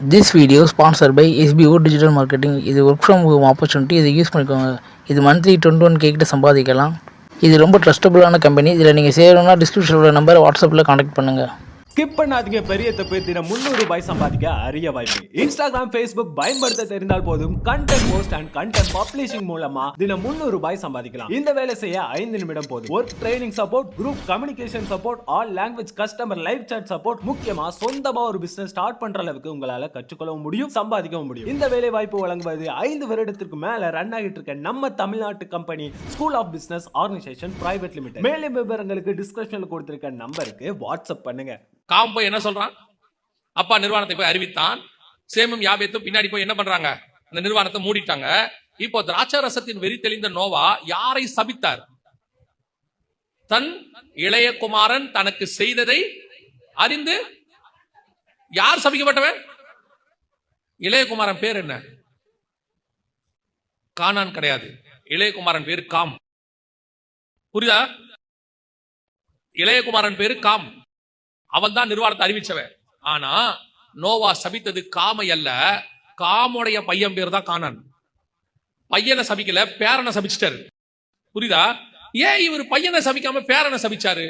This video is sponsored by SBO Digital Marketing. இது work from home opportunity. இதை use பண்ணிக்கோங்க. இது monthly 21K கிட்ட சம்பாதிக்கலாம். இது ரொம்ப ட்ரஸ்டபுளான கம்பெனி. இதில் நீங்கள் சேரணும்னா டிஸ்கிரிப்ஷனில் உள்ள நம்பரை வாட்ஸ்அப்பில் கான்டாக்ட் பண்ணுங்கள். ஸ்கிப் பண்ணாதீங்க. பெரிய தப்பு. தினம் 300 ரூபாய் சம்பாதிக்க அரிய வாய்ப்பு. இன்ஸ்டாகிராம், ஃபேஸ்புக் பயன்படுத்த தெரிந்தால் போதும் content post and content publishing மூலமா தினம் 300 ரூபாய் சம்பாதிக்கலாம். இந்த வேலை செய்ய 5 நிமிடம் போதும். Work training support, group communication support, all language customer live chat support, முக்கியமா சொந்தமா ஒரு பிசினஸ் ஸ்டார்ட் பண்ற அளவுக்கு உங்களால கற்றுக்கொள்ளவும் முடியும், சம்பாதிக்கவும் முடியும். இந்த வேலை வாய்ப்பு வழங்குவது 5 வருடத்திற்கு மேல ரன் ஆகிட்டு இருக்க நம்ம தமிழ்நாட்டு company school of business organisation private limited. மேலும் விவரங்களுக்கு டிஸ்கிரிப்ஷன்ல கொடுத்திருக்க நம்பருக்கு வாட்ஸ்அப் பண்ணுங்க. காம் போய் என்ன சொல்றான்? அப்பா நிர்வாணத்தை போய் அறிவித்தான். சேமும் யாபேத்தும் பின்னாடி போய் என்ன பண்றாங்க? அந்த நிர்வாணத்தை மூடிட்டாங்க. இப்போ திராட்சரசத்தின் வெறி தெளிந்த நோவா யாரை சபித்தார்? தன் இளைய குமாரன் தனக்கு செய்ததை அறிந்து. யார் சபிக்கப்பட்டவன்? இளைய குமாரன் பேர் என்ன? கானான் கிடையாது. இளைய குமாரன் பேரு காம். புரியுதா? இளைய குமாரன் பேரு காம். அவன் தான் நிர்வாணத்தை அறிவிச்சவன். ஆனா நோவா சபித்தது காமை அல்ல, காமுடைய பையன் பேர் தான் கானான். பையனை சபிக்கல, பேரனை சபிச்சிட்டாரு. புரியுதா? ஏன் இவர் பையனை சபிக்காம பேரனை சபிச்சாரு?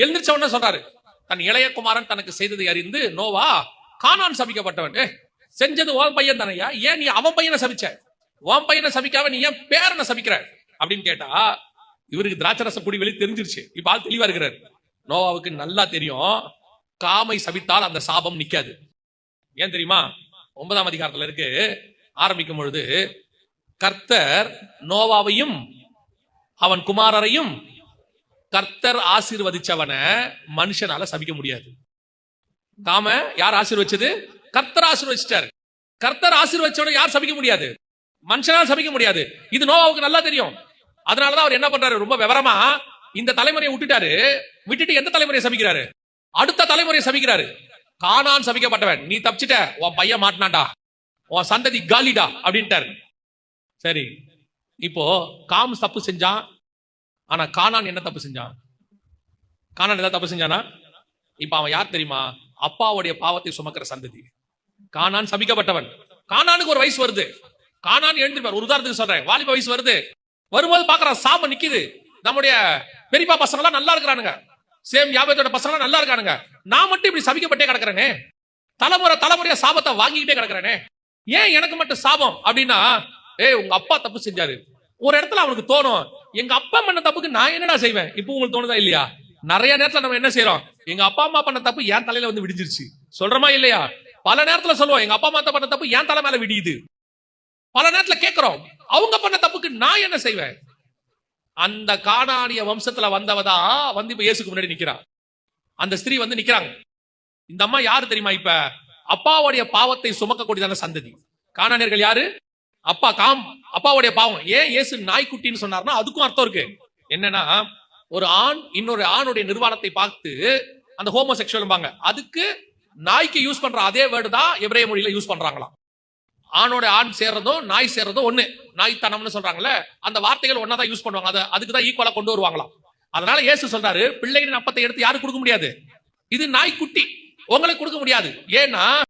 எழுந்திரிச்ச உடனே சொல்றாரு, தன் இளைய குமாரன் தனக்கு செய்ததை அறிந்து நோவா கானான் சபிக்கப்பட்டவன். செஞ்சது உன் பையன் தானையா, ஏன் நீ அவன் பையனை சபிச்ச? உன் பையனை சபிக்காம நீ ஏன் பேரனை சபிக்கிற அப்படின்னு கேட்டா, இவருக்கு திராட்சரச குடி வெளியே தெரிஞ்சிருச்சு. இப்ப ஆள் தெளிவா இருக்கிறார். நோவாவுக்கு நல்லா தெரியும், காமை சபித்தால் அந்த சாபம் நிக்காது. ஏன் தெரியுமா? 9ஆம் அதிகாரத்துல இருக்கு. ஆரம்பிக்கும் பொழுது கர்த்தர் நோவாவையும் அவன் குமாரரையும் கர்த்தர் ஆசீர்வதிச்சவன மனுஷனால சபிக்க முடியாது. காம யார் ஆசீர்வச்சது? கர்த்தர் ஆசீர்வதிச்சிட்டாரு. கர்த்தர் ஆசீர்வதிச்சவன யார் சபிக்க முடியாது? மனுஷனால் சபிக்க முடியாது. இது நோவாவுக்கு நல்லா தெரியும். அதனாலதான் அவர் என்ன பண்றாரு? ரொம்ப விவரமா இந்த தலைமுறையை விட்டுட்டு எந்த தலைமுறையை சபிக்கிறாரு? அடுத்த தலைமுறையை சபிக்கிறாரு. கானான் சபிக்கப்பட்டவன், நீ தப்பிச்சிட்ட, உன் பையன் மாட்டினாண்டா, உன் சந்ததி காலிடா அப்படின்ட்டாரு. சரி, இப்போ காம் தப்பு செஞ்சான். ஆனா கானான் என்ன தப்பு செஞ்சான்? கானான் ஏதாவது தப்பு செஞ்சானா? இப்ப அவன் யார் தெரியுமா? அப்பாவுடைய பாவத்தை சுமக்கிற சந்ததி. கானான் சபிக்கப்பட்டவன். கானானுக்கு ஒரு வயசு வருது. கானான் எழுந்திருப்பார். ஒரு உதாரணத்துக்கு சொல்றேன், வாலிப வயசு வருது. வரும்போது பாக்குறான் சாபம் நிக்குது. நம்முடைய பெரியப்பா பசங்க எல்லாம் நல்லா இருக்கிறானுங்க, சேம் யாபேத்தோட பசங்க எல்லாம் நல்லா இருக்கானுங்க, நான் மட்டும் இப்படி சபிக்கப்பட்டே கிடக்குறேனே, தலைமுறையா சாபத்தை வாங்கிக்கிட்டே கிடக்குறேனே, ஏன் எனக்கு மட்டும் சாபம் அப்படின்னா, உங்க அப்பா தப்பு செஞ்சாரு. ஒரு இடத்துல அவனுக்கு தோணும், எங்க அப்பா பண்ண தப்புக்கு நான் என்னடா செய்வேன்? இப்போ உங்களுக்கு தோணுதா இல்லையா? நிறைய நேரத்துல நம்ம என்ன செய்யறோம்? எங்க அப்பா அம்மா பண்ண தப்பு என் தலையில வந்து விடிஞ்சிருச்சு சொல்றமா இல்லையா? பல நேரத்துல சொல்லுவோம், எங்க அப்பா அம்மா பண்ண தப்பு என் தலை மேல விடியுது. பல நேரத்துல கேட்கிறோம், அவங்க பண்ண தப்புக்கு நான் என்ன செய்வேன்? அந்த கானானிய வம்சத்துல வந்தவதான் வந்து இப்ப இயேசுக்கு முன்னாடி நிக்கிறான். அந்த ஸ்திரீ வந்து நிக்கிறாங்க. இந்த அம்மா யாரு தெரியுமா? இப்ப அப்பாவுடைய பாவத்தை சுமக்கக்கூடியதான சந்ததி. கானானியர்கள் யாரு? அப்பா காம். அப்பாவுடைய பாவம். ஏன் இயேசு நாய்க்குட்டின்னு சொன்னார்னா அதுக்கும் அர்த்தம் இருக்கு. என்னன்னா, ஒரு ஆண் இன்னொரு ஆணுடைய நிர்வாணத்தை பார்த்து அந்த ஹோமோசெக்சுவல், அதுக்கு நாய்க்கு யூஸ் பண்ற அதே வேர்டு தான் எபிரேய மொழியில யூஸ் பண்றாங்களாம். ஆணோட ஆண் சேர்றதும் நாய் சேர்றதும் ஒண்ணு. நாய்த்தனம்னு சொல்றாங்கல்ல, அந்த வார்த்தைகள் ஒன்னாதான் யூஸ் பண்ணுவாங்க. அதுக்குதான் ஈக்குவலா கொண்டு வருவாங்களாம். அதனால இயேசு சொல்றாரு, பிள்ளைகளின் அப்பத்தை எடுத்து யாருக்கு கொடுக்க முடியாது? இது நாய்க்குட்டி, உங்களுக்கு கொடுக்க முடியாது. ஏன்னா